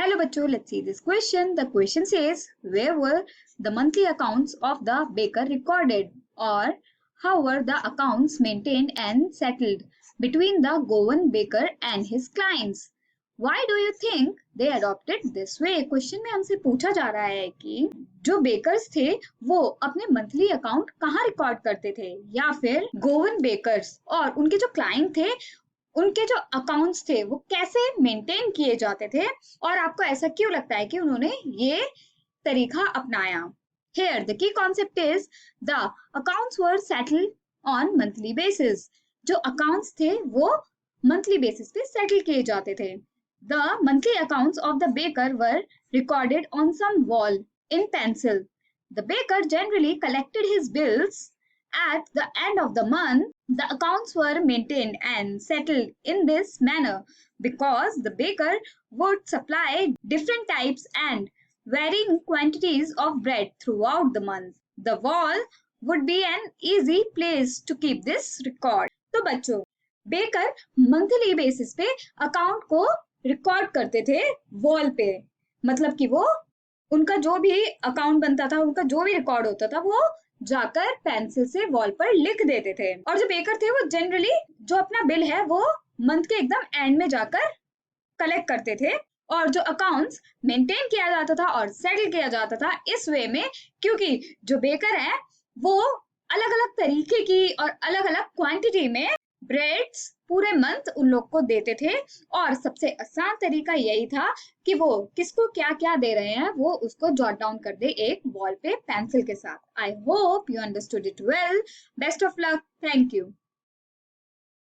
Hello bachcho, let's see this question. The question says, where were the monthly accounts of the baker recorded, or how were the accounts maintained and settled between the Goan baker and his clients? Why do you think they adopted this way? Question में हमसे पूछा जा रहा है कि जो bakers थे वो अपने मंथली अकाउंट कहाँ रिकॉर्ड करते थे, या फिर गोवन बेकर्स और उनके जो क्लाइंट थे उनके जो अकाउंट्स थे वो कैसे मेंटेन किए जाते थे, और आपको ऐसा क्यों लगता है कि उन्होंने ये तरीका अपनाया? Here the key concept is the accounts were settled on monthly basis. जो अकाउंट्स थे वो मंथली बेसिस पे सेटल किए जाते थे. The monthly accounts of the baker were recorded on some wall in pencil. The baker generally collected his bills at the end of the month. The accounts were maintained and settled in this manner because the baker would supply different types and varying quantities of bread throughout the month. The wall would be an easy place to keep this record. तो बच्चों, baker monthly basis पे account को record करते थे wall पे, मतलब कि वो उनका जो भी अकाउंट बनता था, उनका जो भी रिकॉर्ड होता था वो जाकर पेंसिल से वॉल पर लिख देते थे. और जो बेकर थे वो जनरली जो अपना बिल है वो मंथ के एकदम एंड में जाकर कलेक्ट करते थे, और जो अकाउंट्स मेंटेन किया जाता था और सेटल किया जाता था इस वे में, क्योंकि जो बेकर है वो अलग अलग तरीके की और अलग अलग क्वांटिटी में ब्रेड्स पूरे मंथ उन लोग को देते थे, और सबसे आसान तरीका यही था कि वो किसको क्या क्या दे रहे हैं वो उसको जॉट डाउन कर दे एक वॉल पे पेंसिल के साथ. I hope you understood it well. Best of luck. Thank you.